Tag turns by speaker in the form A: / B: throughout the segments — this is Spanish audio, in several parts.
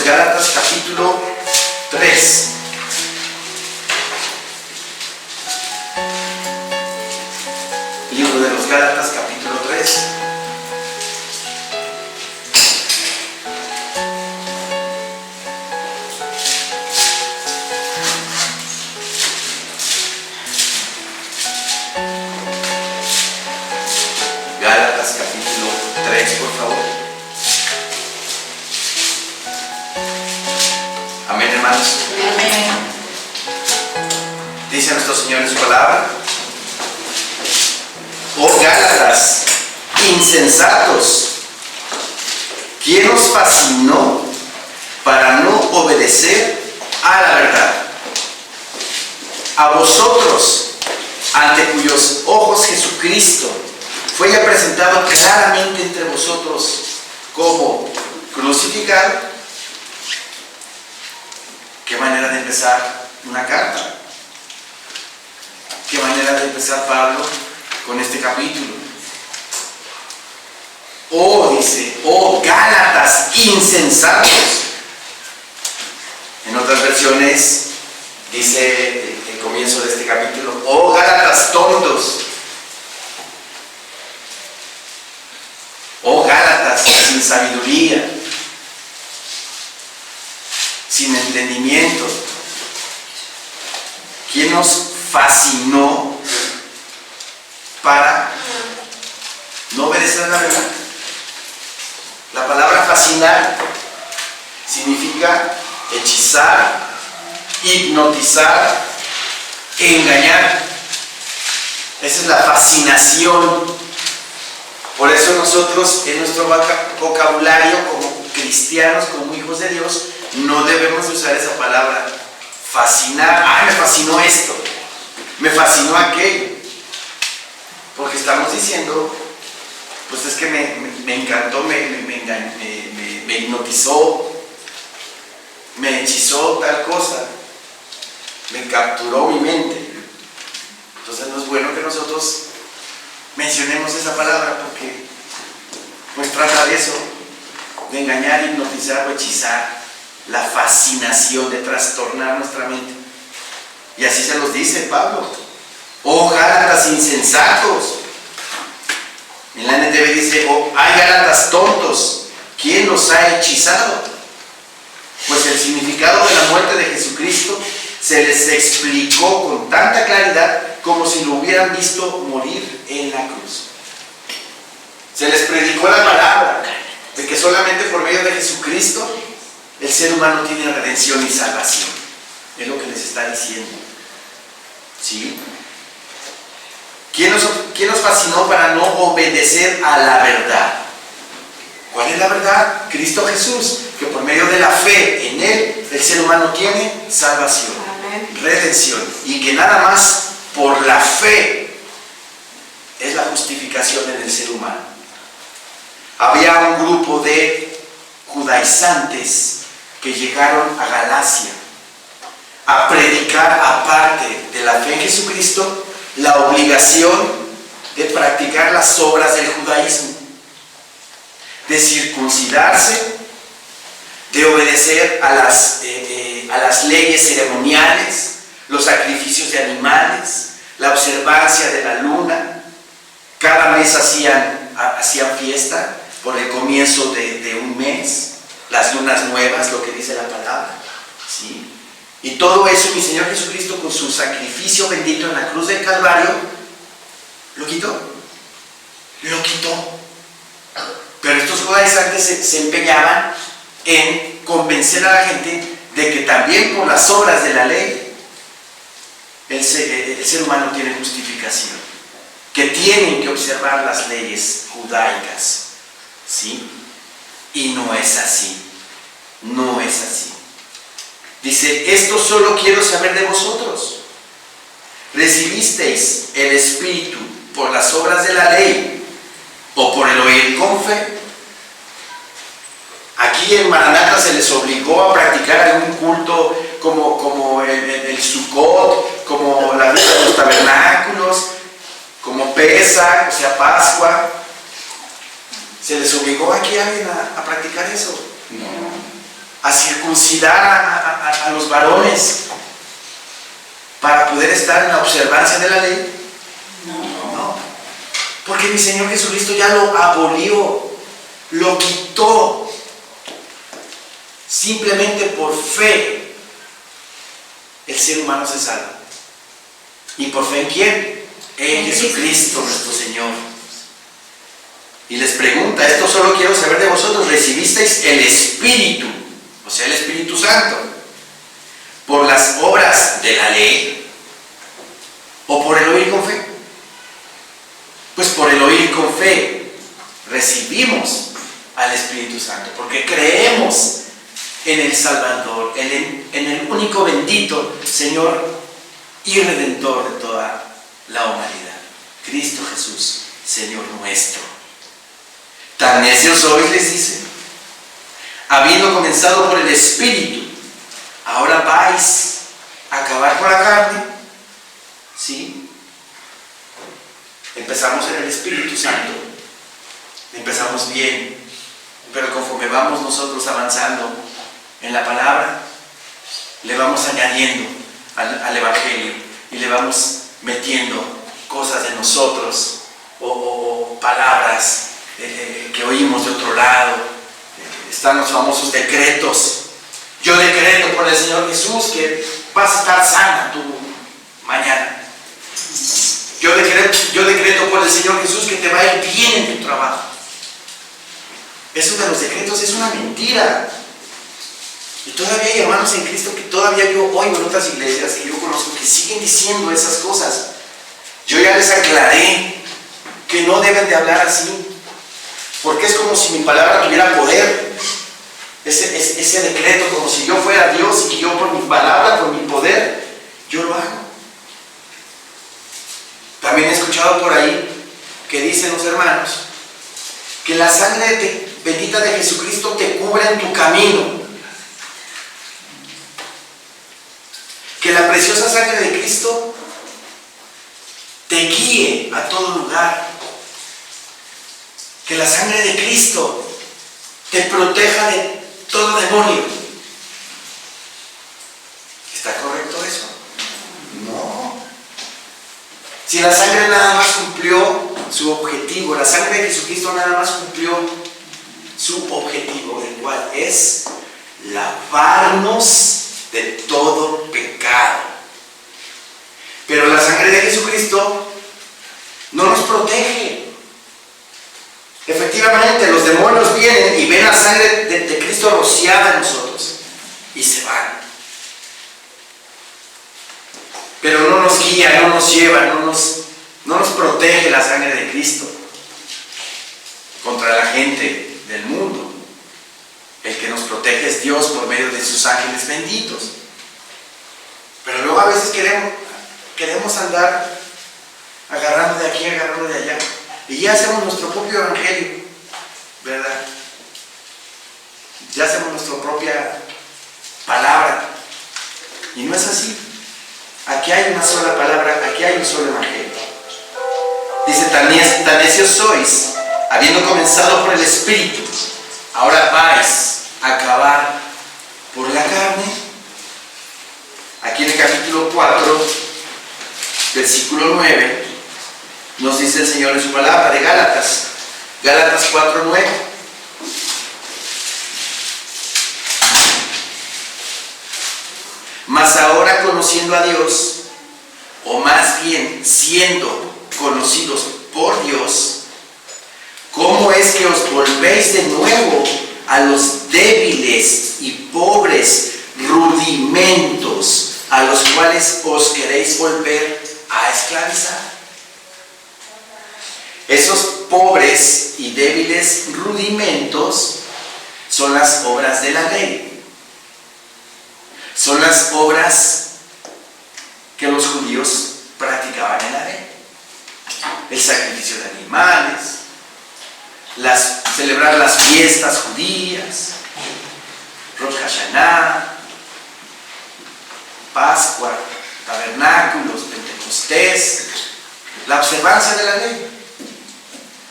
A: los Gálatas capítulo 3. Libro de los Gálatas capítulo 3. Gálatas capítulo 3, por favor. Amén, hermanos.
B: Amén.
A: Dice nuestro Señor en su palabra: oh Gálatas, insensatos, ¿quién os fascinó para no obedecer a la verdad? A vosotros, ante cuyos ojos Jesucristo fue ya presentado claramente entre vosotros como crucificado. ¿Qué manera de empezar una carta? ¿Qué manera de empezar Pablo con este capítulo? Dice, oh Gálatas insensatos. En otras versiones dice el comienzo de este capítulo: oh Gálatas tontos. Oh Gálatas sin sabiduría, sin entendimiento. ¿Quién nos fascinó para no obedecer a la verdad? La palabra fascinar significa hechizar, hipnotizar, engañar. Esa es la fascinación. Por eso nosotros en nuestro vocabulario como cristianos, como hijos de Dios, no debemos usar esa palabra fascinar. Me fascinó esto, me fascinó aquello, porque estamos diciendo, pues es que me encantó, me hipnotizó, me hechizó tal cosa, me capturó mi mente. Entonces no es bueno que nosotros mencionemos esa palabra, porque pues trata de eso, de engañar, hipnotizar o hechizar, la fascinación, de trastornar nuestra mente. Y así se los dice Pablo: oh Gálatas insensatos. En la NTV dice: oh, hay Gálatas tontos, ¿quién los ha hechizado? Pues el significado de la muerte de Jesucristo se les explicó con tanta claridad como si lo hubieran visto morir en la cruz. Se les predicó la palabra de que solamente por medio de Jesucristo el ser humano tiene redención y salvación. Es lo que les está diciendo. ¿Sí? ¿Quién nos fascinó para no obedecer a la verdad? ¿Cuál es la verdad? Cristo Jesús, que por medio de la fe en Él, el ser humano tiene salvación, redención, y que nada más por la fe es la justificación en el ser humano. Había un grupo de judaizantes que llegaron a Galacia a predicar, aparte de la fe en Jesucristo, la obligación de practicar las obras del judaísmo, de circuncidarse, de obedecer a las leyes ceremoniales, los sacrificios de animales, la observancia de la luna. Cada mes hacían fiesta por el comienzo de un mes, las lunas nuevas, lo que dice la palabra, ¿sí? Y todo eso mi Señor Jesucristo, con su sacrificio bendito en la cruz del Calvario, ¿lo quitó? Lo quitó. Pero estos judaizantes se empeñaban en convencer a la gente de que también por las obras de la ley el ser humano tiene justificación, que tienen que observar las leyes judaicas, ¿sí? Y no es así, no es así. Dice: esto solo quiero saber de vosotros. ¿Recibisteis el Espíritu por las obras de la ley o por el oír con fe? Aquí en Maranatha se les obligó a practicar algún culto como el Sukkot, como la vida de los tabernáculos, como Pesach, o sea, Pascua. ¿Se les obligó aquí a alguien a practicar eso?
B: No.
A: a circuncidar a los varones para poder estar en la observancia de la ley? No. Porque mi Señor Jesucristo ya lo abolió, lo quitó. Simplemente por fe el ser humano se salva. ¿Y por fe en quién? En Jesucristo nuestro Señor. Y les pregunta, esto solo quiero saber de vosotros, ¿recibisteis el Espíritu, o sea el Espíritu Santo, por las obras de la ley o por el oír con fe? Pues por el oír con fe recibimos al Espíritu Santo, porque creemos en el Salvador, en el único bendito Señor y Redentor de toda la humanidad, Cristo Jesús, Señor nuestro. Tan necios sois, les dice, habiendo comenzado por el Espíritu, ahora vais a acabar con la carne. ¿Sí? Empezamos en el Espíritu Santo, empezamos bien, pero conforme vamos nosotros avanzando en la palabra, le vamos añadiendo al Evangelio y le vamos metiendo cosas de nosotros o palabras que oímos de otro lado. Están los famosos decretos. Yo decreto por el Señor Jesús que vas a estar sana tú mañana. Yo decreto por el Señor Jesús que te va a ir bien en tu trabajo. Eso de los decretos es una mentira. Y todavía hay hermanos en Cristo que todavía yo oigo en otras iglesias que yo conozco que siguen diciendo esas cosas. Yo ya les aclaré que no deben de hablar así, porque es como si mi palabra tuviera poder. Ese decreto, como si yo fuera Dios y yo por mi palabra, por mi poder, yo lo hago. También he escuchado por ahí que dicen los hermanos que la sangre bendita de Jesucristo te cubre en tu camino, que la preciosa sangre de Cristo te guíe a todo lugar, que la sangre de Cristo te proteja de todo demonio. ¿Está correcto eso? No. Si la sangre nada más cumplió su objetivo, la sangre de Jesucristo nada más cumplió su objetivo, el cual es lavarnos de todo pecado. Pero la sangre de Jesucristo no nos protege. Efectivamente, los demonios vienen y ven la sangre de Cristo rociada en nosotros y se van. Pero no nos guía, no nos lleva, no nos protege la sangre de Cristo contra la gente del mundo. El que nos protege es Dios por medio de sus ángeles benditos. Pero luego a veces queremos andar agarrando de aquí, agarrando de allá. Y ya hacemos nuestro propio evangelio, ¿verdad? Ya hacemos nuestra propia palabra. Y no es así. Aquí hay una sola palabra, aquí hay un solo evangelio. Dice, tan necios sois, habiendo comenzado por el Espíritu, ahora vais a acabar por la carne. Aquí en el capítulo 4, versículo 9, nos dice el Señor en su palabra de Gálatas 4:9. Mas ahora conociendo a Dios, o más bien siendo conocidos por Dios, ¿cómo es que os volvéis de nuevo a los débiles y pobres rudimentos a los cuales os queréis volver a esclavizar? Esos pobres y débiles rudimentos son las obras de la ley. Son las obras que los judíos practicaban en la ley. El sacrificio de animales, celebrar las fiestas judías, Rosh Hashanah, Pascua, tabernáculos, Pentecostés, la observancia de la ley.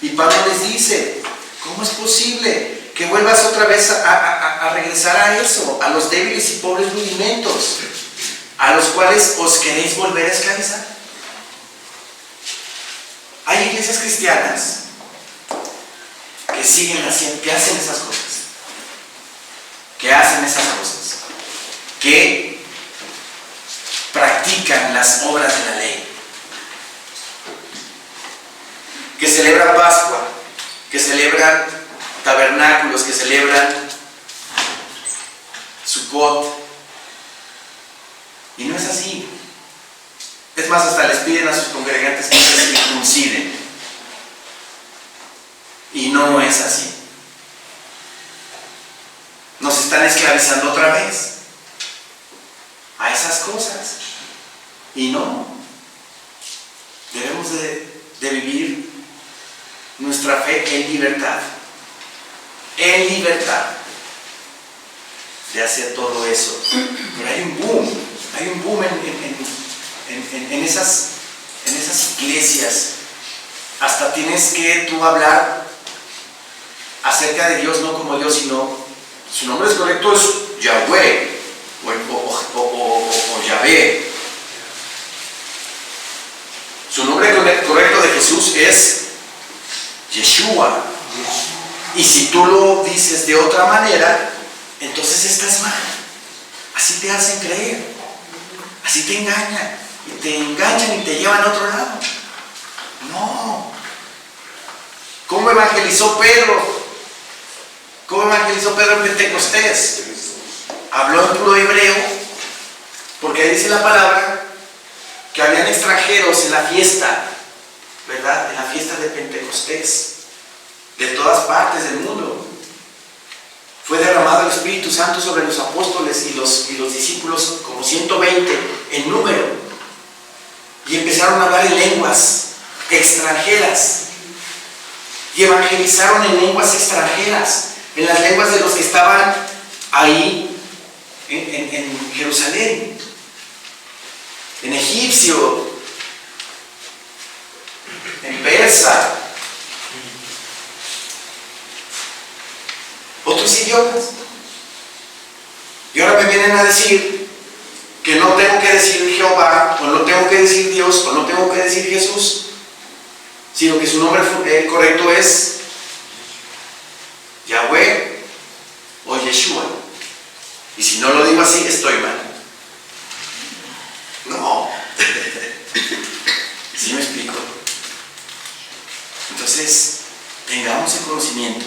A: Y Pablo les dice, ¿cómo es posible que vuelvas otra vez a regresar a eso, a los débiles y pobres rudimentos, a los cuales os queréis volver a esclavizar. Hay iglesias cristianas que siguen haciendo, que hacen esas cosas, que practican las obras de la ley, que celebran Pascua, que celebran tabernáculos, que celebran Sukkot, y no es así. Es más, hasta les piden a sus congregantes que se circunciden, y no es así. Nos están esclavizando otra vez a esas cosas, y no. Debemos de vivir nuestra fe en libertad de hacer todo eso. Pero hay un boom en esas iglesias. Hasta tienes que tú hablar acerca de Dios no como Dios, sino su nombre es correcto, es Yahweh o Yahvé. Su nombre correcto de Jesús es Yeshua. Y si tú lo dices de otra manera, entonces estás mal. Así te hacen creer, así te engañan y te llevan a otro lado. No. ¿Cómo evangelizó Pedro? ¿Cómo evangelizó Pedro en Pentecostés? Habló en puro hebreo, porque dice la palabra que habían extranjeros en la fiesta, ¿verdad? En la fiesta de Pentecostés, de todas partes del mundo. Fue derramado el Espíritu Santo sobre los apóstoles y los discípulos, como 120 en número, y empezaron a hablar en lenguas extranjeras, y evangelizaron en lenguas extranjeras, en las lenguas de los que estaban ahí en Jerusalén, en egipcio, en persa, otros idiomas. Y ahora me vienen a decir que no tengo que decir Jehová, o no tengo que decir Dios, o no tengo que decir Jesús, sino que su nombre correcto es Yahweh o Yeshua. Y si no lo digo así, estoy mal. No. ¿Sí me explico? Entonces, tengamos el conocimiento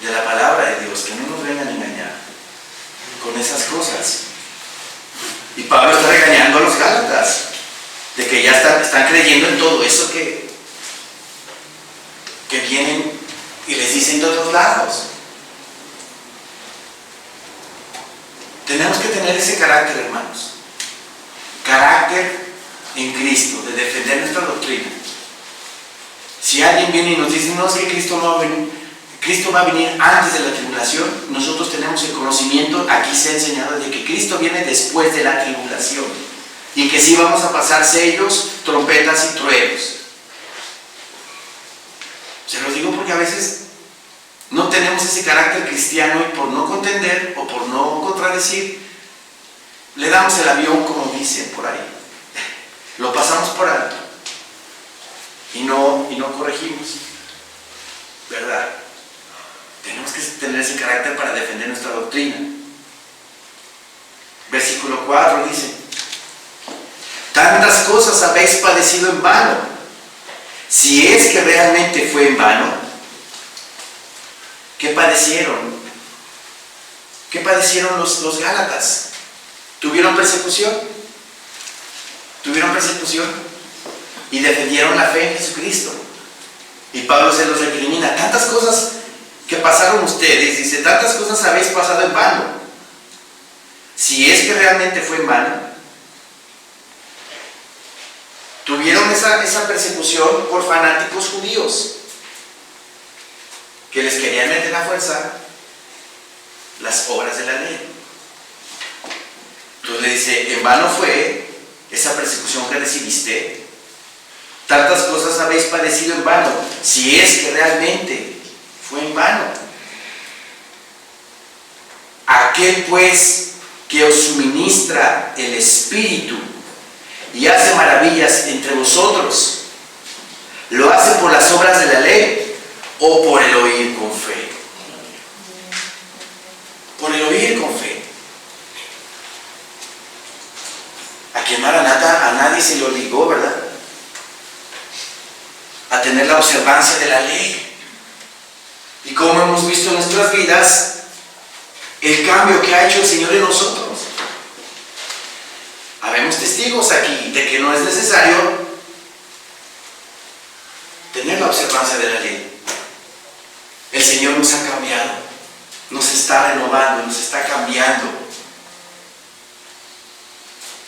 A: de la palabra de Dios, que no nos vengan a engañar con esas cosas. Y Pablo está regañando a los Gálatas de que ya están creyendo en todo eso que vienen y les dicen de otros lados. Tenemos que tener ese carácter, hermanos, carácter en Cristo, de defender nuestra doctrina. Si alguien viene y nos dice, no, es que Cristo va a venir antes de la tribulación, nosotros tenemos el conocimiento, aquí se ha enseñado, de que Cristo viene después de la tribulación, y que sí vamos a pasar sellos, trompetas y truenos. Se los digo porque a veces no tenemos ese carácter cristiano, y por no contender o por no contradecir, le damos el avión, como dicen por ahí. Lo pasamos por alto y no corregimos, ¿verdad? Tenemos que tener ese carácter para defender nuestra doctrina. Versículo 4 dice: tantas cosas habéis padecido en vano. Si es que realmente fue en vano, ¿qué padecieron? ¿Qué padecieron los Gálatas? ¿Tuvieron persecución? ¿Tuvieron persecución? Y defendieron la fe en Jesucristo. Y Pablo se los recrimina. Tantas cosas que pasaron ustedes, dice, tantas cosas habéis pasado en vano. Si es que realmente fue en vano, tuvieron esa persecución por fanáticos judíos que les querían meter a fuerza las obras de la ley. Entonces le dice, en vano fue esa persecución que recibiste. Tantas cosas habéis padecido en vano, si es que realmente fue en vano. Aquel pues que os suministra el Espíritu y hace maravillas entre vosotros, ¿lo hace por las obras de la ley o por el oír con fe? Por el oír con fe. Aquí en Maranata a nadie se le obligó, ¿verdad?, a tener la observancia de la ley. Y como hemos visto en nuestras vidas, el cambio que ha hecho el Señor en nosotros. Habemos testigos aquí de que no es necesario tener la observancia de la ley. El Señor nos ha cambiado, nos está renovando, nos está cambiando.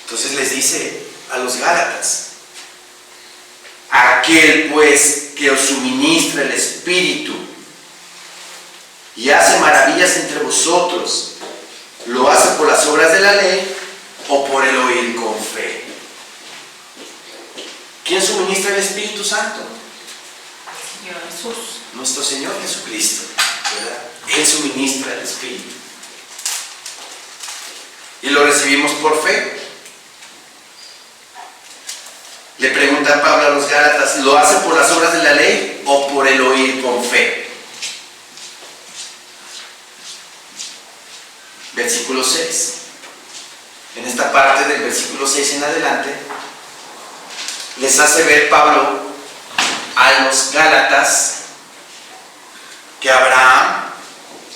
A: Entonces les dice a los Gálatas: aquel pues que os suministra el Espíritu y hace maravillas entre vosotros, ¿lo hace por las obras de la ley o por el oír con fe? ¿Quién suministra el Espíritu Santo?
B: Señor Jesús.
A: Nuestro Señor Jesucristo, ¿verdad? Él suministra el Espíritu. Y lo recibimos por fe. Le pregunta Pablo a los Gálatas: ¿lo hace por las obras de la ley o por el oír con fe? Versículo 6. En esta parte del versículo 6 en adelante, les hace ver Pablo a los Gálatas que Abraham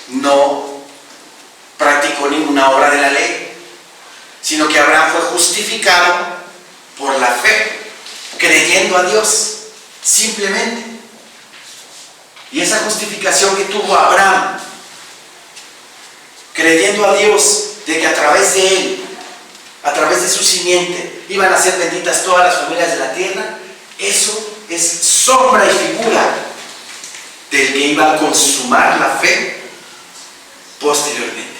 A: no practicó ninguna obra de la ley, sino que Abraham fue justificado por la fe, creyendo a Dios, simplemente. Y esa justificación que tuvo Abraham, creyendo a Dios, de que a través de él, a través de su simiente, iban a ser benditas todas las familias de la tierra, eso es sombra y figura del que iba a consumar la fe posteriormente.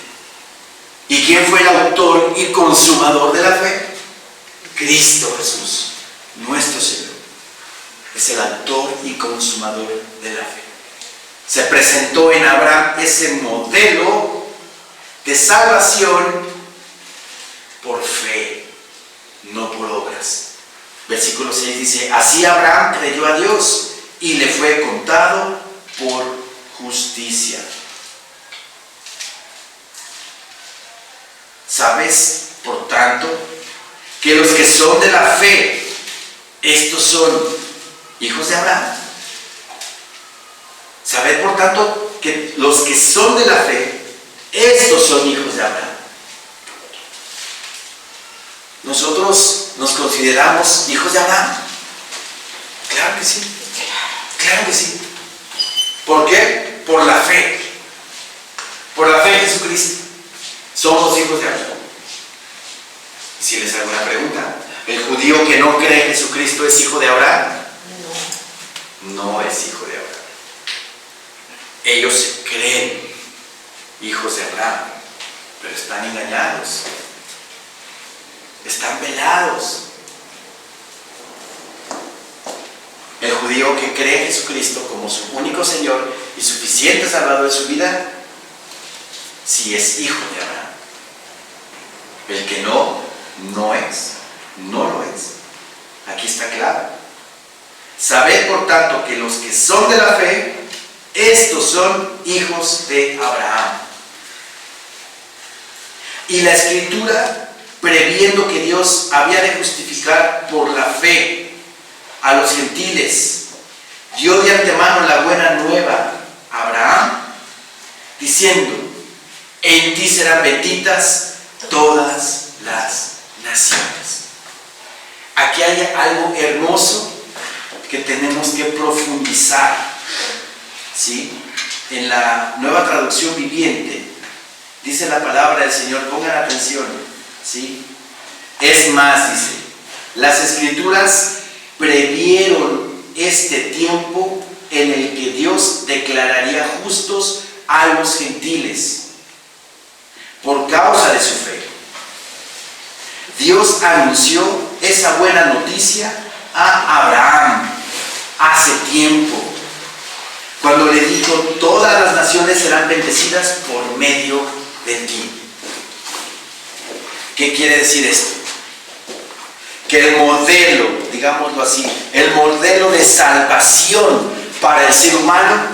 A: ¿Y quién fue el autor y consumador de la fe? Cristo Jesús, nuestro Señor. Es el autor y consumador de la fe. Se presentó en Abraham ese modelo de salvación por fe, no por obras. Versículo 6 dice: así Abraham creyó a Dios y le fue contado por justicia. ¿Sabes, por tanto, que los que son de la fe, estos son hijos de Abraham? ¿Sabed, por tanto, que los que son de la fe, estos son hijos de Abraham? ¿Nosotros nos consideramos hijos de Abraham? Claro que sí. Claro que sí. ¿Por qué? Por la fe. Por la fe en Jesucristo. Somos hijos de Abraham. Y si les hago una pregunta: ¿el judío que no cree en Jesucristo es hijo de Abraham? No es hijo de Abraham. Ellos se creen hijos de Abraham, pero están engañados. Están velados. El judío que cree en Jesucristo como su único Señor y suficiente Salvador de su vida, sí es hijo de Abraham. El que no lo es. Aquí está claro. Sabed, por tanto, que los que son de la fe, estos son hijos de Abraham. Y la Escritura, previendo que Dios había de justificar por la fe a los gentiles, dio de antemano la buena nueva a Abraham, diciendo: en ti serán benditas todas las naciones. Aquí hay algo hermoso que tenemos que profundizar, ¿sí? En la Nueva Traducción Viviente dice la palabra del Señor, pongan atención, ¿sí? Es más, dice, las Escrituras previeron este tiempo en el que Dios declararía justos a los gentiles por causa de su fe. Dios anunció esa buena noticia a Abraham hace tiempo, cuando le dijo: todas las naciones serán bendecidas por medio de ti. ¿Qué quiere decir esto? Que el modelo, digámoslo así, el modelo de salvación para el ser humano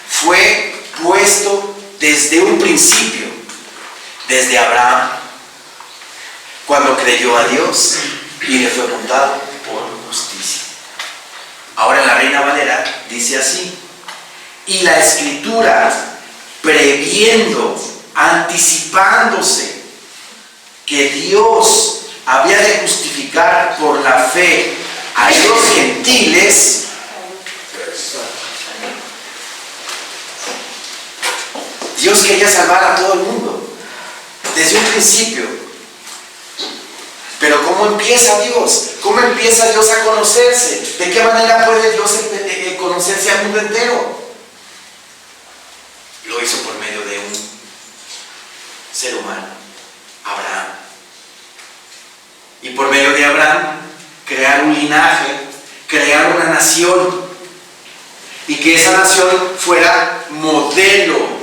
A: fue puesto desde un principio, desde Abraham, cuando creyó a Dios y le fue contado por justicia. Ahora en la Reina Valera dice así: y la Escritura, previendo, anticipándose que Dios había de justificar por la fe a los gentiles, Dios quería salvar a todo el mundo desde un principio. Pero ¿cómo empieza Dios? ¿Cómo empieza Dios a conocerse? ¿De qué manera puede Dios conocerse al mundo entero? Lo hizo por medio de un ser humano, Abraham. Y por medio de Abraham, crear un linaje, crear una nación. Y que esa nación fuera modelo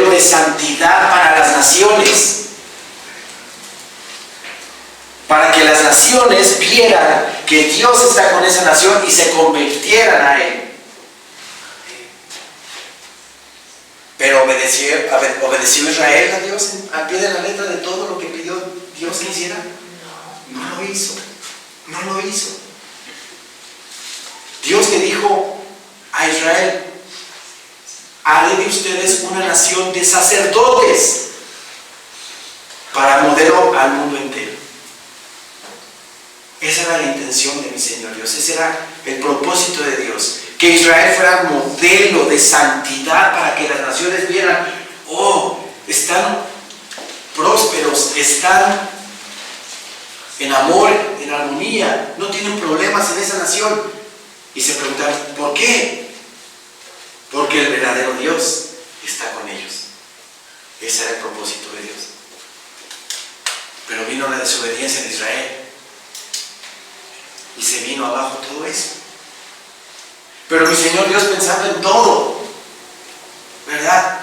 A: de santidad para las naciones. Para que las naciones vieran que Dios está con esa nación y se convirtieran a Él. Pero ¿obedeció Israel a Dios al pie de la letra de todo lo que pidió Dios que hiciera? No lo hizo. No lo hizo. Dios le dijo a Israel: haré de ustedes una nación de sacerdotes para modelo al mundo entero. Esa era la intención de mi Señor Dios. Ese era el propósito de Dios. Que Israel fuera modelo de santidad para que las naciones vieran: oh, están prósperos, están en amor, en armonía, no tienen problemas en esa nación. Y se preguntaron: ¿por qué? Porque el verdadero Dios está con ellos. Ese era el propósito de Dios. Pero vino la desobediencia de Israel y se vino abajo todo eso. Pero mi Señor Dios, pensando en todo, ¿verdad?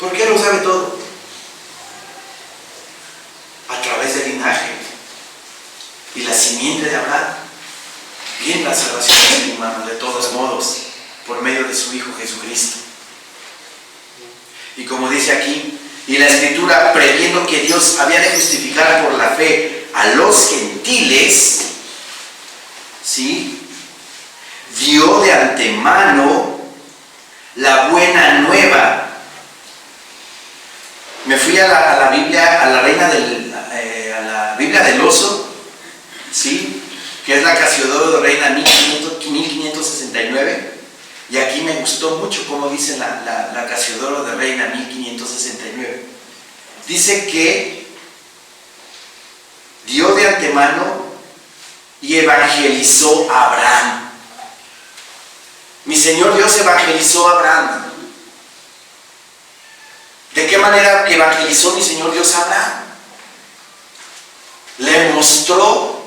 A: ¿Por qué lo sabe todo? A través del linaje y la simiente de Abraham viene la salvación del ser humano, de todos modos, por medio de su Hijo Jesucristo. Y como dice aquí, y la Escritura, previendo que Dios había de justificar por la fe a los gentiles, ¿sí?, dio de antemano la buena nueva. Me fui a la Biblia, a la Biblia del Oso, ¿sí?, que es la Casiodoro de Reina 1569, y aquí me gustó mucho cómo dice la Casiodoro de Reina 1569. Dice que dio de antemano y evangelizó a Abraham. Mi Señor Dios evangelizó a Abraham. ¿De qué manera evangelizó mi Señor Dios a Abraham? Le mostró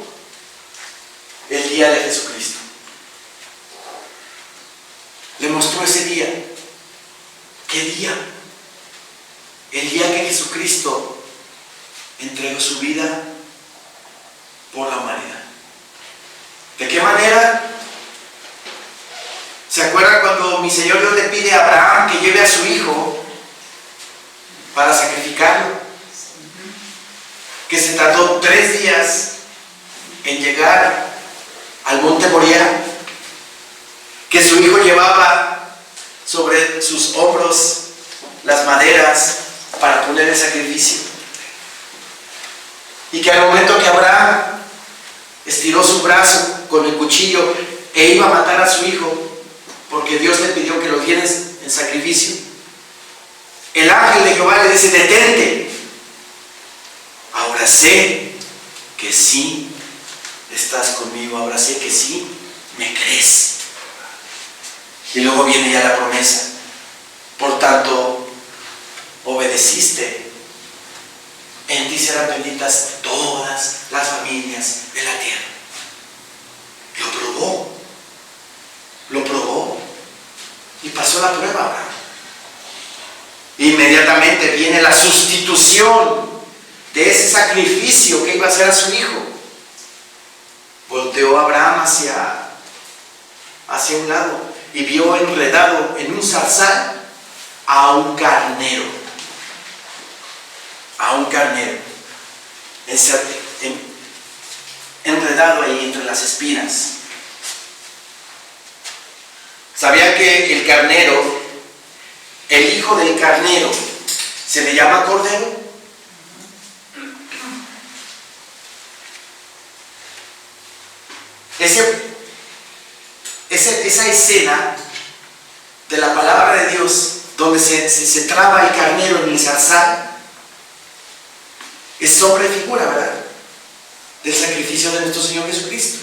A: el día de Jesucristo. Le mostró ese día. ¿Qué día? El día que Jesucristo entregó su vida por la humanidad. ¿De qué manera? ¿Se acuerdan cuando mi Señor Dios le pide a Abraham que lleve a su hijo para sacrificarlo? Que se tardó 3 días en llegar al monte Moriah, que su hijo llevaba sobre sus hombros las maderas para poner el sacrificio, y que al momento que Abraham estiró su brazo con el cuchillo e iba a matar a su hijo, porque Dios le pidió que lo dieras en sacrificio, el ángel de Jehová le dice: detente, ahora sé que sí estás conmigo, ahora sé que sí me crees. Y luego viene ya la promesa: por tanto obedeciste, en ti serán benditas todas las familias de la tierra. Lo probó y pasó la prueba, Abraham. Inmediatamente viene la sustitución de ese sacrificio que iba a hacer a su hijo, volteó Abraham hacia un lado y vio enredado en un zarzal a un carnero. A un carnero. Enredado ahí entre las espinas. ¿Sabía que el carnero, el hijo del carnero, se le llama cordero? Esa escena de la palabra de Dios, donde se traba el carnero en el zarzal, es sombra y figura, ¿verdad?, del sacrificio de nuestro Señor Jesucristo.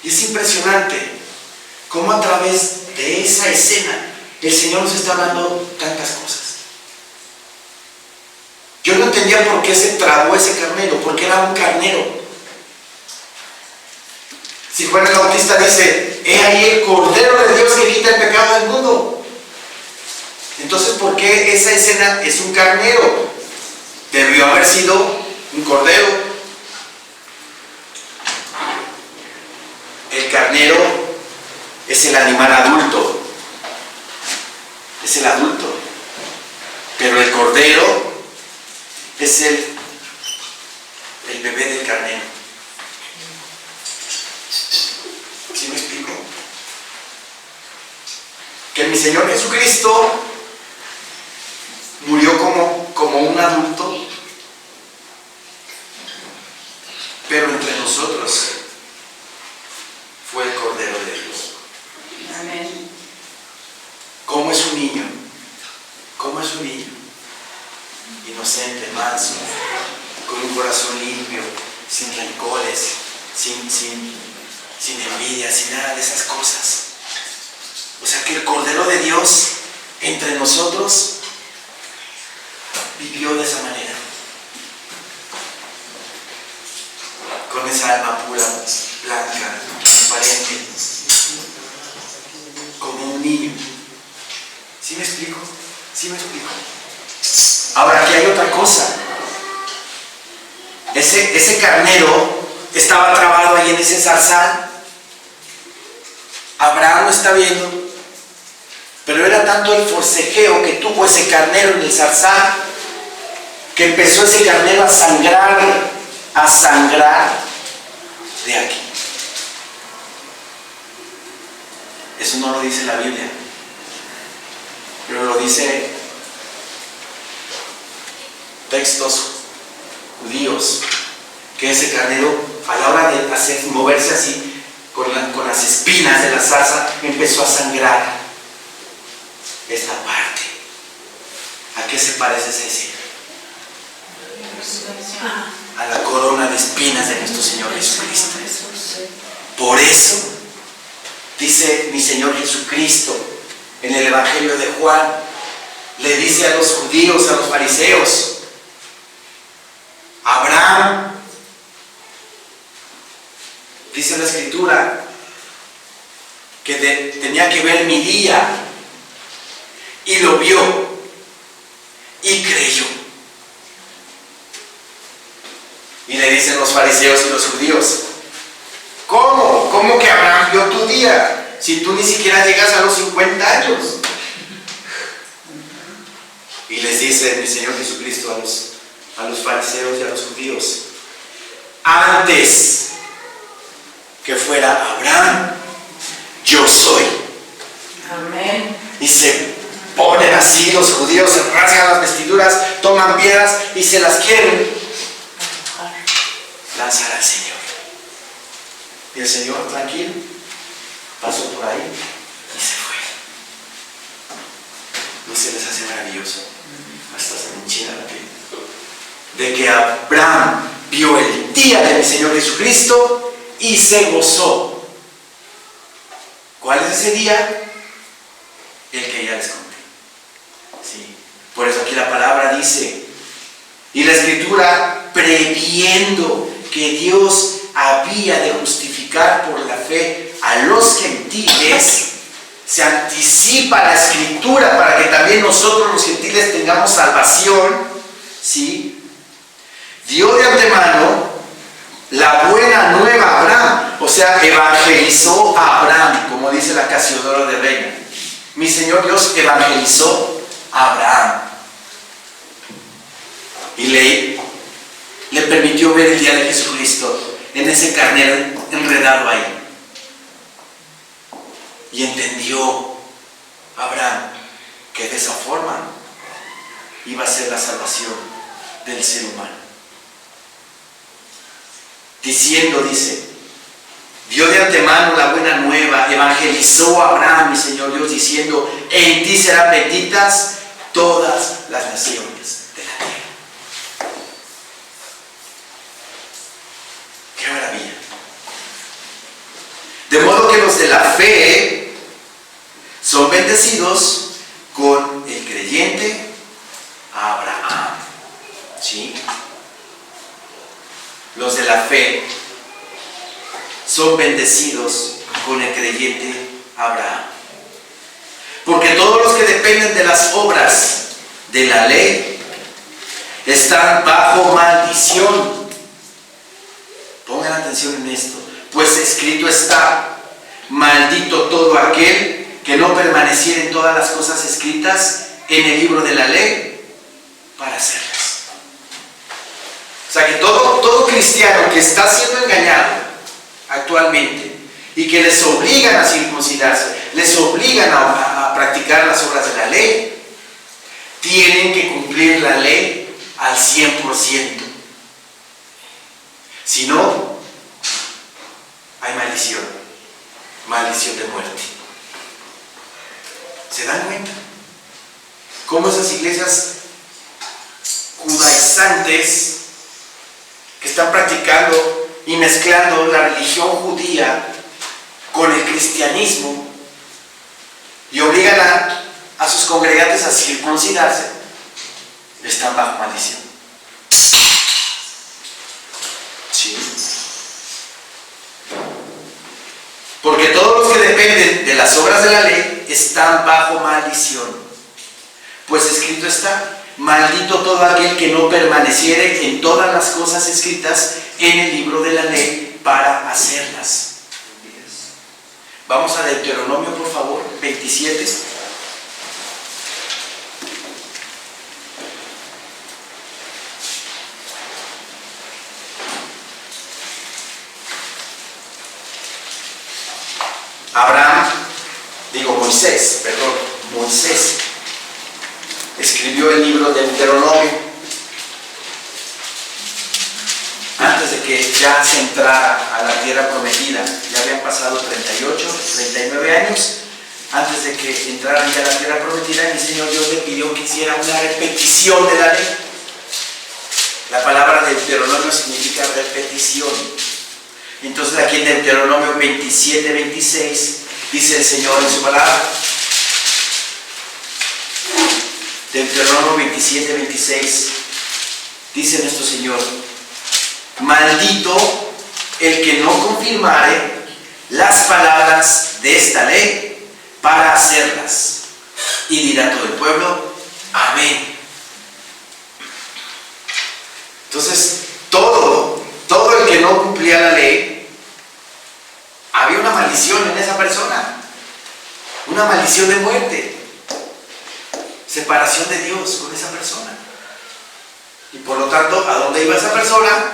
A: Y es impresionante cómo a través de esa escena el Señor nos está hablando tantas cosas. Yo no entendía por qué se trabó ese carnero, porque era un carnero. Si Juan el Bautista dice: he ahí el Cordero de Dios que quita el pecado del mundo. Entonces, ¿por qué esa escena es un carnero? Debió haber sido un cordero. El carnero es el animal adulto. Es el adulto. Pero el cordero es el bebé del carnero. ¿Sí me explico? Que mi Señor Jesucristo murió como un adulto, pero entre nosotros fue el Cordero de Dios.
B: Amén.
A: ¿Cómo es un niño? ¿Cómo es un niño? Inocente, manso, con un corazón limpio, sin rencores, sin envidia, sin nada de esas cosas. O sea que el Cordero de Dios entre nosotros vivió de esa manera, con esa alma pura, blanca, transparente, como un niño. ¿Sí me explico? ¿Sí me explico? Ahora, aquí hay otra cosa. Ese carnero estaba trabado ahí en ese zarzal. Abraham lo está viendo, pero era tanto el forcejeo que tuvo ese carnero en el zarzal, que empezó ese carnero a sangrar de aquí. Eso no lo dice la Biblia, pero lo dice textos judíos, que ese carnero, a la hora de moverse así con las espinas de la zarza, empezó a sangrar esta parte. ¿A qué se parece esa escena? A la corona de espinas de nuestro Señor Jesucristo. Por eso dice mi Señor Jesucristo en el Evangelio de Juan, le dice a los judíos, a los fariseos: Abraham, dice la Escritura, que tenía que ver mi día, y lo vio y creyó. Y le dicen los fariseos y los judíos: ¿Cómo que Abraham vio tu día? Si tú ni siquiera llegas a los 50 años. Y les dice mi Señor Jesucristo a los fariseos y a los judíos: antes que fuera Abraham, yo soy.
B: Amén.
A: Y se ponen así los judíos, se rasgan las vestiduras, toman piedras y se las quieren lanzar al Señor. Y el Señor, tranquilo, pasó por ahí y se fue. ¿No se les hace maravilloso? Hasta se me enchina la piel. De que Abraham vio el día de mi Señor Jesucristo y se gozó. ¿Cuál es ese día? El que ya les conté. Sí. Por eso aquí la palabra dice, y la Escritura, previendo que Dios había de justificar por la fe a los gentiles, se anticipa la Escritura para que también nosotros los gentiles tengamos salvación, ¿sí? Dio de antemano la buena nueva a Abraham, o sea, evangelizó a Abraham, como dice la Casiodoro de Reina. Mi Señor Dios evangelizó a Abraham y le permitió ver el día de Jesucristo en ese carnero enredado ahí. Y entendió Abraham que de esa forma iba a ser la salvación del ser humano. Diciendo, dice, dio de antemano la buena nueva, evangelizó a Abraham, mi Señor Dios, diciendo, en ti serán benditas todas las naciones de la tierra. ¡Qué maravilla! De modo que los de la fe son bendecidos con el creyente Abraham. ¿Sí? Los de la fe son bendecidos con el creyente Abraham. Porque todos los que dependen de las obras de la ley están bajo maldición. Pongan atención en esto. Pues escrito está, maldito todo aquel que no permaneciera en todas las cosas escritas en el libro de la ley para hacerlas. O sea que todo cristiano que está siendo engañado actualmente y que les obligan a circuncidarse, les obligan a practicar las obras de la ley, tienen que cumplir la ley al 100%. Si no, hay maldición, maldición de muerte. ¿Se dan cuenta? Cómo esas iglesias judaizantes que están practicando y mezclando la religión judía con el cristianismo y obligan a sus congregantes a circuncidarse, están bajo maldición. Sí. Porque todos los que dependen de las obras de la ley están bajo maldición. Pues escrito está, maldito todo aquel que no permaneciere en todas las cosas escritas en el libro de la ley para hacerlas. Vamos a Deuteronomio, por favor, 27. Moisés escribió el libro de Deuteronomio antes de que ya se entrara a la tierra prometida. Ya habían pasado 38, 39 años antes de que entraran ya a la tierra prometida, y el Señor Dios le pidió que hiciera una repetición de la ley. La palabra Deuteronomio significa repetición. Entonces aquí en Deuteronomio 27, 26 dice el Señor en su palabra. Deuteronomio 27, 26 dice nuestro Señor: maldito el que no confirmare las palabras de esta ley para hacerlas. Y dirá todo el pueblo: amén. Entonces, todo el que no cumplía la ley, había una maldición en esa persona, una maldición de muerte, separación de Dios con esa persona. Y por lo tanto, ¿a dónde iba esa persona?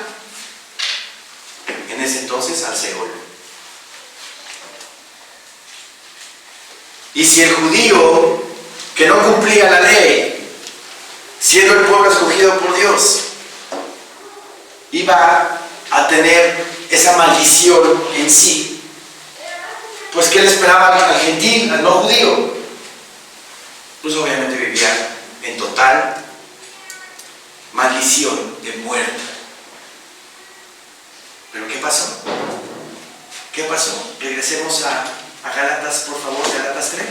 A: En ese entonces al Seol. Y si el judío que no cumplía la ley, siendo el pueblo escogido por Dios, iba a tener esa maldición en sí, pues ¿qué le esperaba al gentil, al no judío? Pues obviamente vivía en total maldición de muerte. ¿Pero qué pasó? ¿Qué pasó? Regresemos a Gálatas, por favor, Gálatas 3.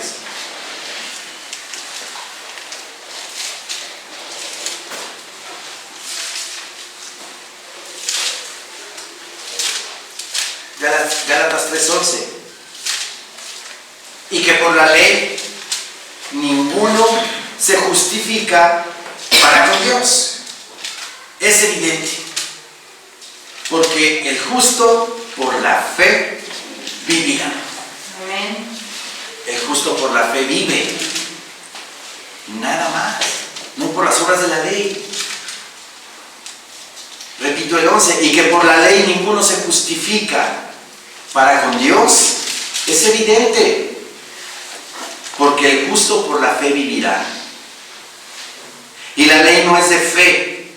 A: Gálatas 3:11. Y que por la ley ninguno se justifica para con Dios, Es evidente, porque el justo por la fe vivirá.
B: Amén.
A: El justo por la fe vive, nada más, no por las obras de la ley. Repito el 11, y que por la ley ninguno se justifica para con Dios, es evidente, porque el justo por la fe vivirá. Y la ley no es de fe,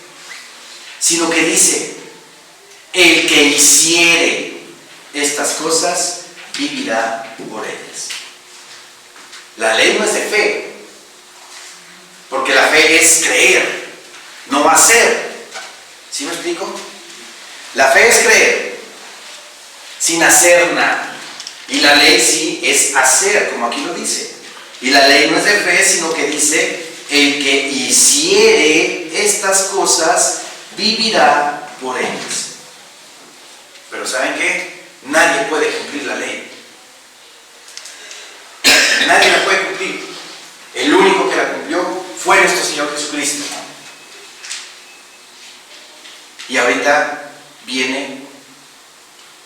A: sino que dice, el que hiciere estas cosas vivirá por ellas. La ley no es de fe, porque la fe es creer, no hacer. ¿Sí me explico? La fe es creer, sin hacer nada. Y la ley sí es hacer, como aquí lo dice. Y la ley no es de fe, sino que dice, el que hiciere estas cosas vivirá por ellas. Pero ¿saben qué? Nadie puede cumplir la ley. Nadie la puede cumplir. El único que la cumplió fue nuestro Señor Jesucristo. Y ahorita viene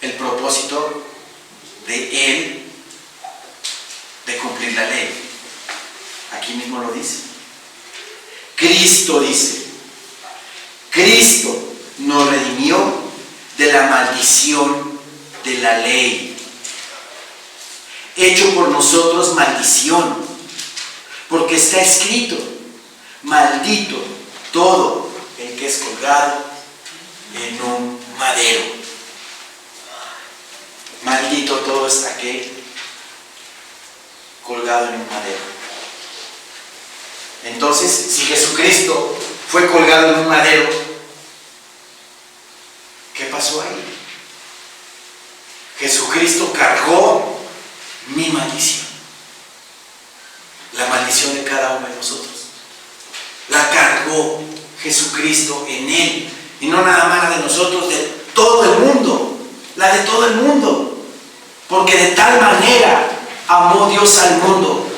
A: el propósito de Él de cumplir la ley. Aquí mismo lo dice. Cristo dice, Cristo nos redimió de la maldición de la ley, hecho por nosotros maldición, porque está escrito, maldito todo el que es colgado en un madero. Maldito todo es aquel colgado en un madero. Entonces, si Jesucristo fue colgado en un madero, ¿qué pasó ahí? Jesucristo cargó mi maldición, la maldición de cada uno de nosotros. La cargó Jesucristo en Él. Y no nada más la de nosotros, de todo el mundo. La de todo el mundo. Porque de tal manera amó Dios al mundo,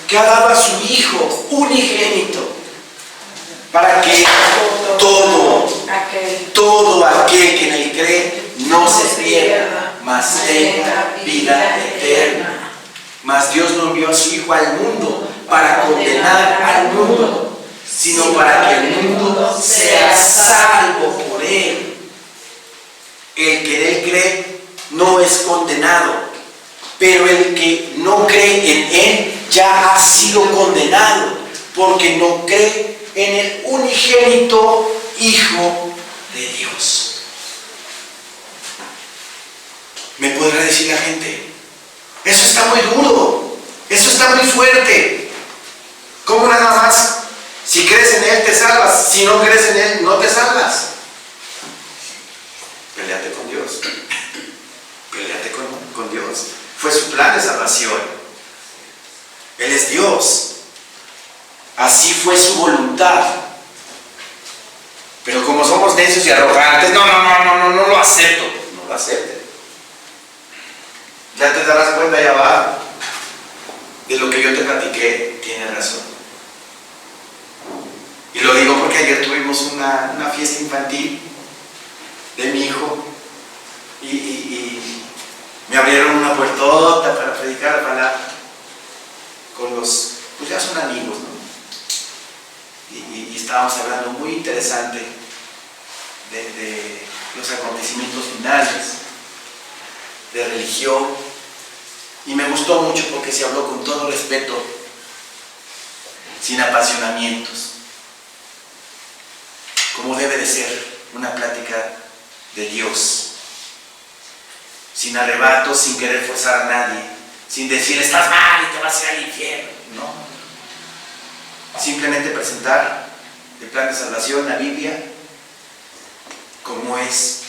A: que ha dado a su Hijo unigénito, para que todo aquel que en Él cree no se pierda, mas tenga vida eterna. Mas Dios no envió a su Hijo al mundo para condenar al mundo, sino para que el mundo sea salvo por Él. El que en Él cree no es condenado, pero el que no cree en Él ya ha sido condenado, porque no cree en el unigénito Hijo de Dios. Me podrá decir la gente, eso está muy duro, eso está muy fuerte. ¿Cómo nada más? Si crees en Él te salvas, si no crees en Él no te salvas. Peleate con Dios. Peleate con Dios. Fue su plan de salvación. Él es Dios. Así fue su voluntad. Pero como somos necios y arrogantes, no lo acepto. No lo acepte. Ya te darás cuenta, ya va, de lo que yo te platiqué. Tienes razón. Y lo digo porque ayer tuvimos una fiesta infantil de mi hijo y me abrieron una puertota para predicar la palabra con los, pues ya son amigos, ¿no? Y estábamos hablando muy interesante de los acontecimientos finales, de religión, y me gustó mucho porque se habló con todo respeto, sin apasionamientos, como debe de ser una plática de Dios, sin arrebatos, sin querer forzar a nadie, sin decir estás mal y te vas a ir al infierno, no. Simplemente presentar el plan de salvación, la Biblia, como es.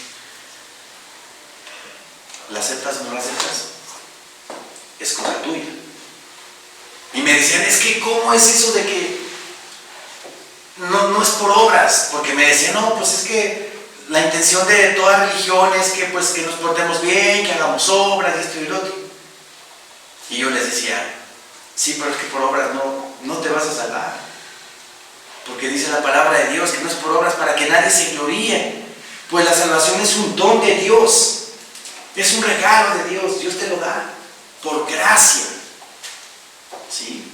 A: ¿La aceptas o no la aceptas? Es cosa tuya. Y me decían, es que ¿cómo es eso de que no es por obras? Porque me decían, no, pues es que la intención de toda religión es que, pues, que nos portemos bien, que hagamos obras, esto y lo otro. Y yo les decía, sí, pero es que por obras no te vas a salvar. Porque dice la palabra de Dios que no es por obras para que nadie se gloríe. Pues la salvación es un don de Dios. Es un regalo de Dios. Dios te lo da por gracia. ¿Sí?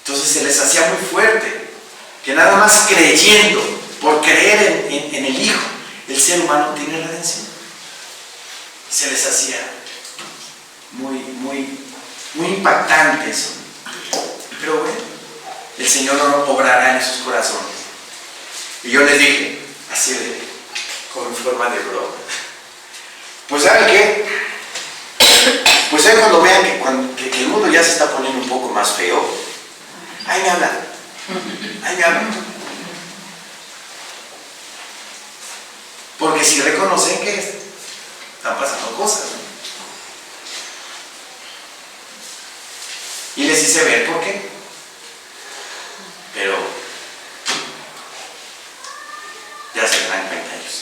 A: Entonces se les hacía muy fuerte que nada más creyendo, por creer en el Hijo, el ser humano tiene redención. Se les hacía muy impactante eso. Pero bueno, el Señor no obrará en sus corazones. Y yo les dije, así con forma de broma, pues ¿saben qué? Pues ahí cuando vean que el mundo ya se está poniendo un poco más feo, ahí me hablan. Porque si reconocen que están pasando cosas, ¿no? Y les hice ver por qué. Pero ya se darán cuenta ellos.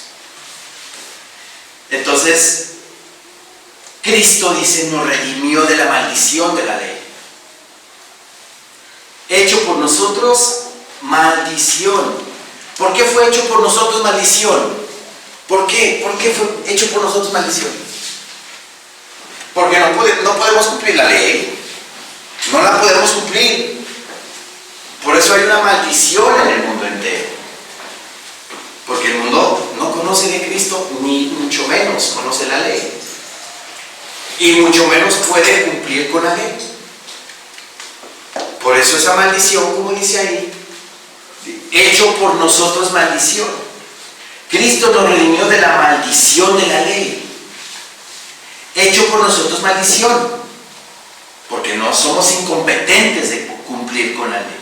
A: Entonces, Cristo, dice, nos redimió de la maldición de la ley. Hecho por nosotros maldición. ¿Por qué fue hecho por nosotros maldición? ¿Por qué? ¿Por qué fue hecho por nosotros maldición? Porque no podemos cumplir la ley. No la podemos cumplir. Por eso hay una maldición en el mundo entero. Porque el mundo no conoce de Cristo, ni mucho menos conoce la ley. Y mucho menos puede cumplir con la ley. Por eso esa maldición, como dice ahí, hecho por nosotros maldición. Cristo nos redimió de la maldición de la ley. Hecho por nosotros maldición. Porque no somos incompetentes de cumplir con la ley.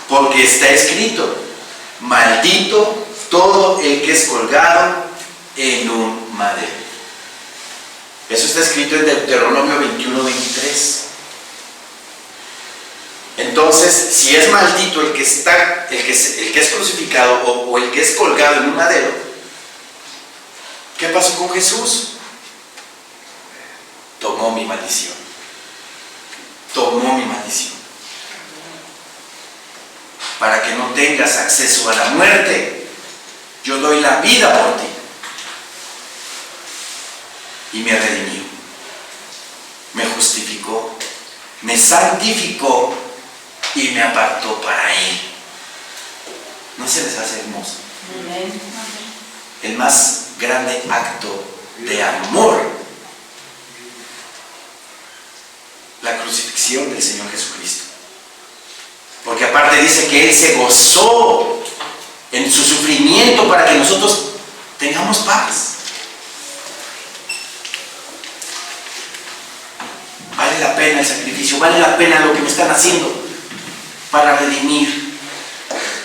A: Porque está escrito, maldito todo el que es colgado en un madero. Eso está escrito en Deuteronomio 21:23. Entonces, si es maldito el que es crucificado o el que es colgado en un madero, ¿qué pasó con Jesús? Tomó mi maldición. Tomó mi maldición. Para que no tengas acceso a la muerte, yo doy la vida por ti. Y me redimió, me justificó, me santificó y me apartó para Él. ¿No se les hace hermoso?
B: Amén.
A: El más grande acto de amor, la crucifixión del Señor Jesucristo. Porque aparte dice que Él se gozó en su sufrimiento para que nosotros tengamos paz. Vale la pena el sacrificio, vale la pena lo que me están haciendo para redimir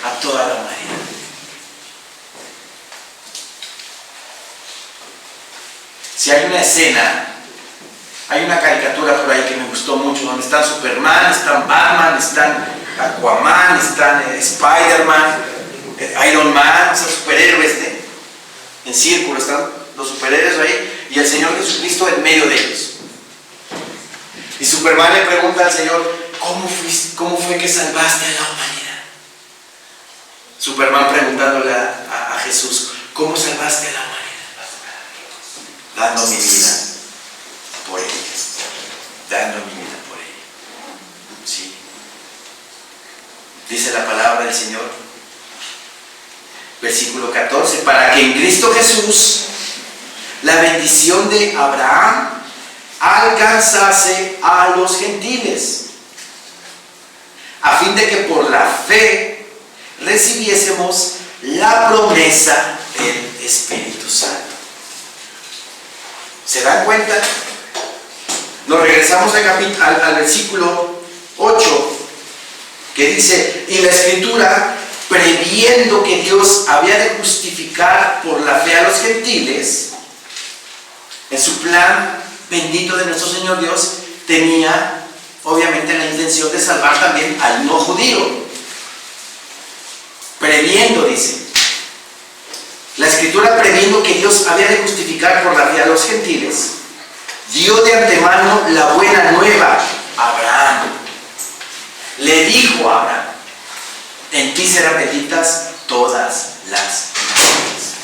A: a toda la humanidad. Si hay una escena, hay una caricatura por ahí que me gustó mucho, donde están Superman, están Batman, están Aquaman, están Spider-Man, Iron Man, esos superhéroes en círculo, están los superhéroes ahí y el Señor Jesucristo en medio de ellos. Y Superman le pregunta al Señor, ¿cómo fue que salvaste a la humanidad? Superman preguntándole a Jesús, ¿cómo salvaste a la humanidad? Dando mi vida por ellos. Dando mi vida por ellos. Sí. Dice la palabra del Señor, versículo 14, para que en Cristo Jesús la bendición de Abraham alcanzase a los gentiles, a fin de que por la fe recibiésemos la promesa del Espíritu Santo. ¿Se dan cuenta? Nos regresamos al versículo 8, que dice, y la Escritura, previendo que Dios había de justificar por la fe a los gentiles, en su plan bendito de nuestro Señor Dios, tenía obviamente la intención de salvar también al no judío. Previendo, dice. La Escritura, previendo que Dios había de justificar por la fe a los gentiles, dio de antemano la buena nueva a Abraham. le dijo a Abraham: en ti serán benditas todas las naciones.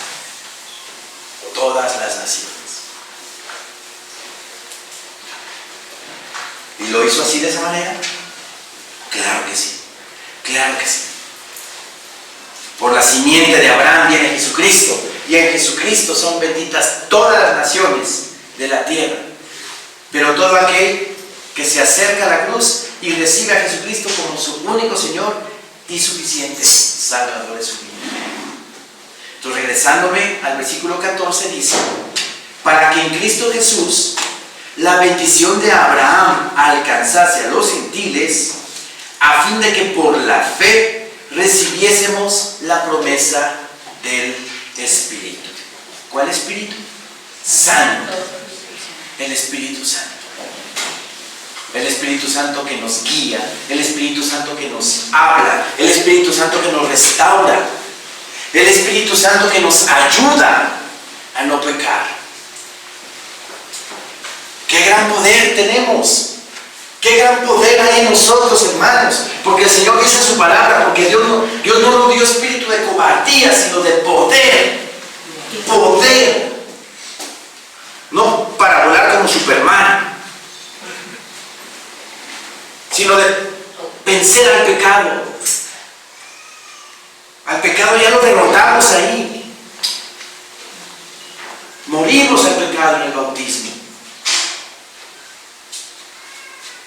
A: Todas las naciones. ¿Y lo hizo así, de esa manera? Claro que sí. Claro que sí. Por la simiente de Abraham viene Jesucristo, y en Jesucristo son benditas todas las naciones de la tierra. Pero todo aquel que se acerca a la cruz y recibe a Jesucristo como su único Señor y suficiente Salvador de su vida. Entonces, regresándome al versículo 14, dice: para que en Cristo Jesús la bendición de Abraham alcanzase a los gentiles, a fin de que por la fe recibiésemos la promesa del Espíritu. ¿Cuál Espíritu? Santo. El Espíritu Santo. El Espíritu Santo que nos guía, el Espíritu Santo que nos habla, el Espíritu Santo que nos restaura, el Espíritu Santo que nos ayuda a no pecar. ¡Qué gran poder tenemos! ¡Qué gran poder hay en nosotros, hermanos! Porque el Señor dice en su palabra, porque Dios no nos dio espíritu de cobardía, sino de poder. Poder. No para volar como Superman, sino de vencer al pecado. Al pecado ya lo derrotamos ahí. Morimos al pecado en el bautismo.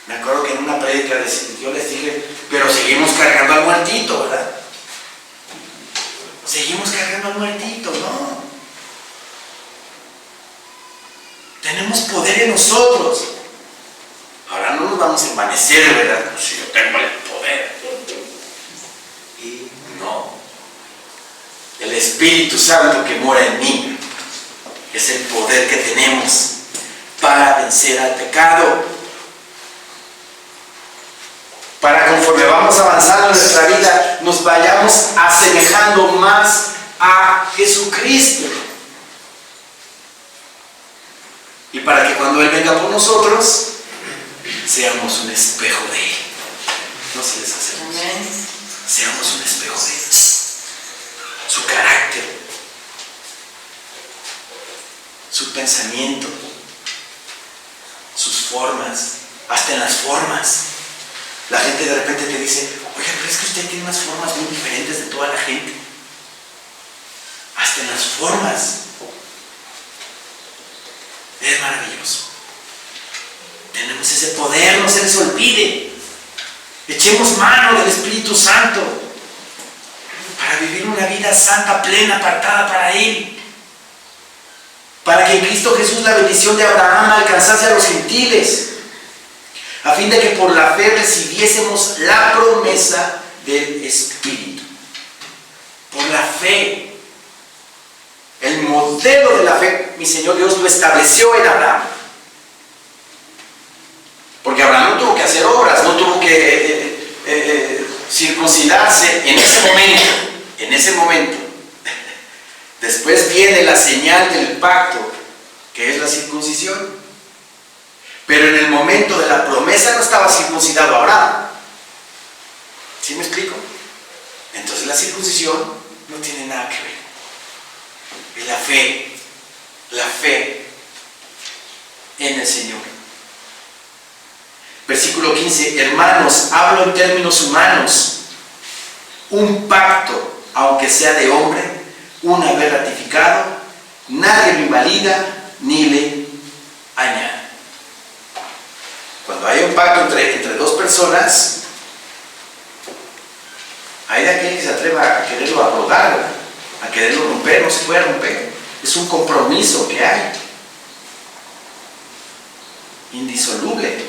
A: Me acuerdo que en una prédica yo les dije: pero seguimos cargando al muertito, ¿verdad? Seguimos cargando al muertito, ¿no? Tenemos poder en nosotros. Ahora no nos vamos a envanecer, ¿verdad? Si yo tengo el poder. Y no. El Espíritu Santo que mora en mí es el poder que tenemos para vencer al pecado. Para, conforme vamos avanzando en nuestra vida, nos vayamos asemejando más a Jesucristo. Y para que cuando Él venga por nosotros, seamos un espejo de Él. No se les hace. Seamos un espejo de Él. Su carácter, su pensamiento, sus formas, hasta en las formas. La gente de repente te dice: oiga, pero es que usted tiene unas formas muy diferentes de toda la gente. Hasta en las formas. Es maravilloso. Tenemos ese poder, no se les olvide. Echemos mano del Espíritu Santo para vivir una vida santa, plena, apartada para Él. Para que en Cristo Jesús la bendición de Abraham alcanzase a los gentiles, a fin de que por la fe recibiésemos la promesa del Espíritu. Por la fe. El modelo de la fe, mi Señor Dios lo estableció en Abraham. Porque Abraham no tuvo que hacer obras, no tuvo que circuncidarse en ese momento. En ese momento. Después viene la señal del pacto, que es la circuncisión. Pero en el momento de la promesa no estaba circuncidado Abraham. ¿Sí me explico? Entonces la circuncisión no tiene nada que ver. Es la fe en el Señor. Versículo 15: hermanos, hablo en términos humanos. Un pacto, aunque sea de hombre, una vez ratificado, nadie lo invalida ni le añade. Cuando hay un pacto entre dos personas, hay de aquel que se atreva a quererlo abrogar, a quererlo romper. No se puede romper. Es un compromiso que hay, indisoluble,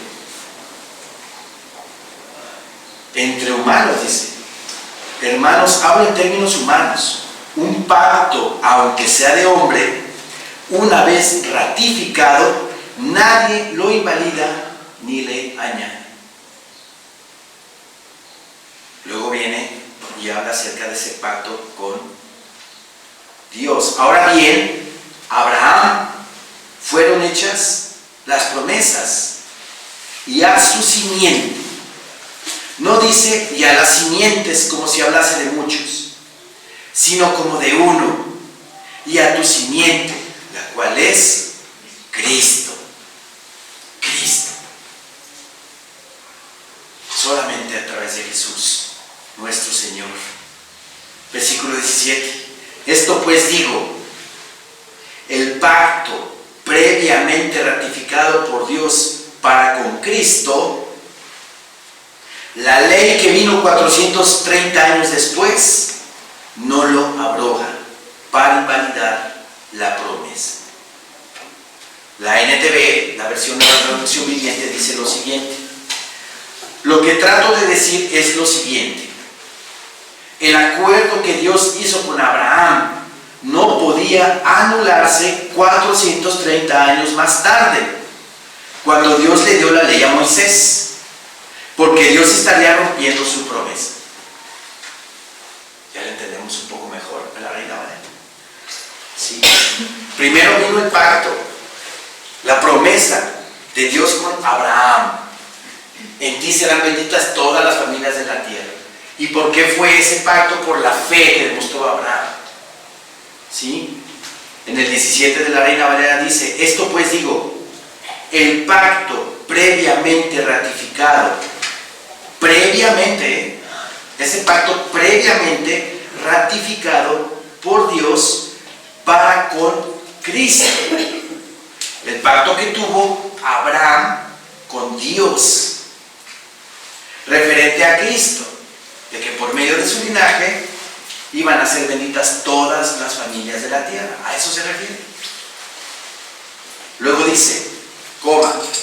A: entre humanos, dice. Hermanos, hablo en términos humanos. Un pacto, aunque sea de hombre, una vez ratificado, nadie lo invalida ni le añade. Luego viene y habla acerca de ese pacto con Dios. Ahora bien, a Abraham fueron hechas las promesas, y a su simiente. No dice y a las simientes como si hablase de muchos, sino como de uno, y a tu simiente, la cual es Cristo. Cristo. Solamente a través de Jesús, nuestro Señor. Versículo 17. Esto pues digo, el pacto previamente ratificado por Dios para con Cristo, la ley que vino 430 años después, no lo abroga para invalidar la promesa. La NTV, la versión de la traducción viviente, dice lo siguiente. Lo que trato de decir es lo siguiente. El acuerdo que Dios hizo con Abraham no podía anularse 430 años más tarde, cuando Dios le dio la ley a Moisés, porque Dios estaría rompiendo su promesa. Ya lo entendemos un poco mejor en la Reina Valera. Sí. Primero vino el pacto, la promesa de Dios con Abraham. En ti serán benditas todas las familias de la tierra. ¿Y por qué fue ese pacto? Por la fe que demostró Abraham. ¿Sí? En el 17 de la Reina Valera dice, esto pues digo, el pacto previamente ratificado, ese pacto previamente ratificado por Dios para con Cristo. El pacto que tuvo Abraham con Dios, referente a Cristo, de que por medio de su linaje iban a ser benditas todas las familias de la tierra. A eso se refiere. Luego dice,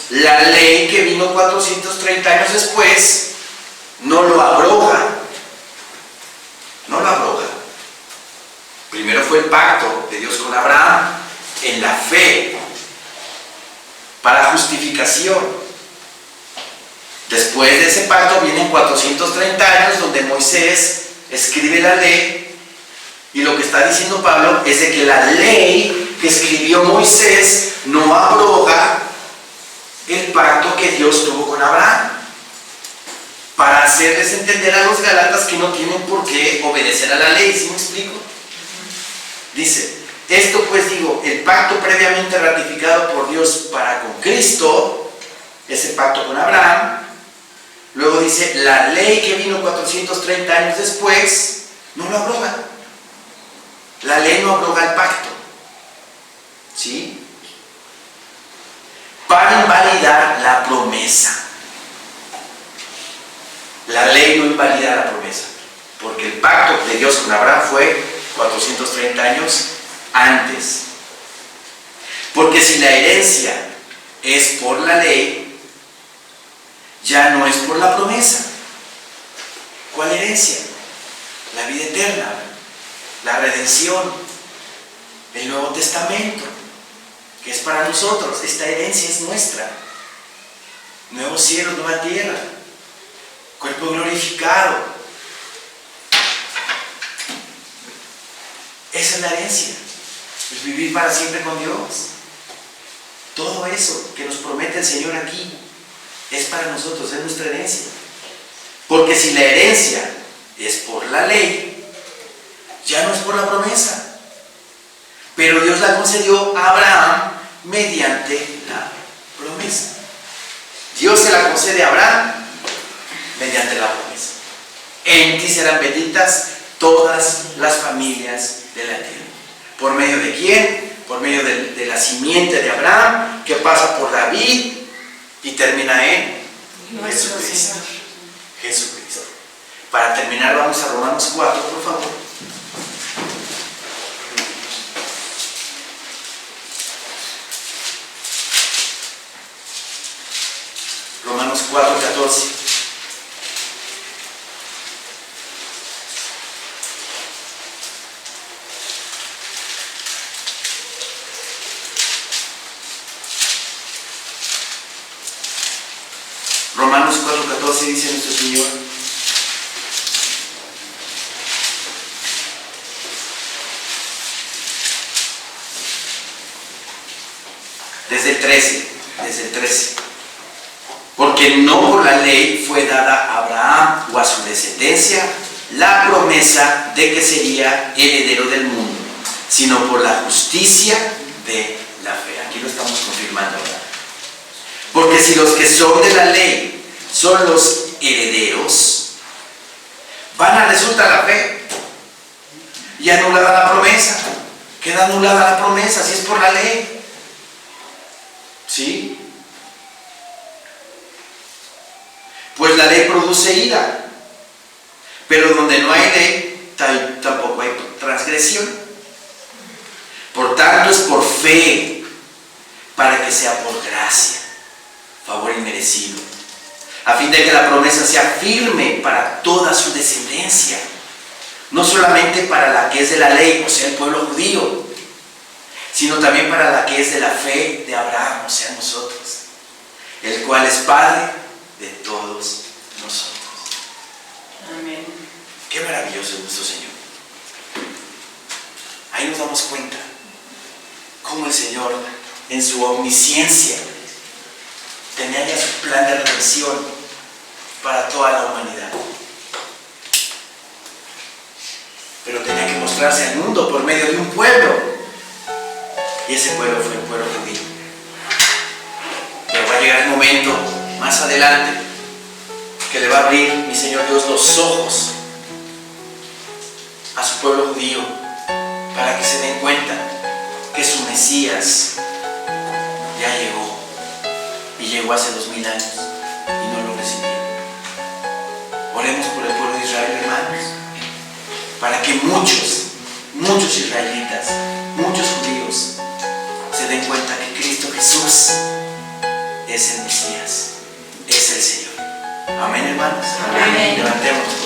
A: la ley que vino 430 años después no lo abroga. No lo abroga. Primero fue el pacto de Dios con Abraham en la fe para justificación. Después de ese pacto vienen 430 años donde Moisés escribe la ley, y lo que está diciendo Pablo es de que la ley que escribió Moisés no abroga el pacto que Dios tuvo con Abraham, para hacerles entender a los gálatas que no tienen por qué obedecer a la ley. ¿Sí me explico? Dice, esto pues digo, el pacto previamente ratificado por Dios para con Cristo, ese pacto con Abraham. Luego dice, la ley que vino 430 años después, no lo abroga. La ley no abroga el pacto. ¿Sí? Para invalidar la promesa. La ley no invalida la promesa, porque el pacto de Dios con Abraham fue 430 años antes. Porque si la herencia es por la ley, ya no es por la promesa. ¿Cuál herencia? La vida eterna, la redención, el Nuevo Testamento, que es para nosotros. Esta herencia es nuestra. Nuevos cielos, nueva tierra, cuerpo glorificado. Esa es la herencia, es vivir para siempre con Dios. Todo eso que nos promete el Señor aquí es para nosotros, es nuestra herencia. Porque si la herencia es por la ley, ya no es por la promesa. Pero Dios la concedió a Abraham mediante la promesa. Dios se la concede a Abraham mediante la promesa. En ti serán benditas todas las familias de la tierra. ¿Por medio de quién? Por medio de la simiente de Abraham, que pasa por David y termina en Jesucristo. Jesucristo. Para terminar, vamos a Romanos 4, por favor. Romanos 4, 14. Romanos 4:14 dice nuestro Señor: desde el 13. Porque no por la ley fue dada a Abraham o a su descendencia la promesa de que sería heredero del mundo, sino por la justicia de la fe. Aquí lo estamos confirmando ahora. Porque si los que son de la ley son los herederos, vana resulta la fe y anulada la promesa. Queda anulada la promesa si es por la ley. ¿Sí? Pues la ley produce ira, pero donde no hay ley, tampoco hay transgresión. Por tanto, es por fe, para que sea por gracia, favor inmerecido, a fin de que la promesa sea firme para toda su descendencia, no solamente para la que es de la ley, o sea, el pueblo judío, sino también para la que es de la fe de Abraham, o sea, nosotros, el cual es Padre de todos nosotros.
B: Amén.
A: Qué maravilloso es nuestro Señor. Ahí nos damos cuenta cómo el Señor, en su omnisciencia, tenía ya su plan de redención para toda la humanidad. Pero tenía que mostrarse al mundo por medio de un pueblo. Y ese pueblo fue el pueblo judío. Pero va a llegar el momento, más adelante, que le va a abrir mi Señor Dios los ojos a su pueblo judío para que se den cuenta que su Mesías ya llegó y llegó hace 2000 años y no lo recibieron. Oremos por el pueblo de Israel, hermanos, para que muchos israelitas, muchos judíos se den cuenta que Cristo Jesús es el Mesías, es el Señor. Amén, hermanos.
B: Amén.
A: Levantemos.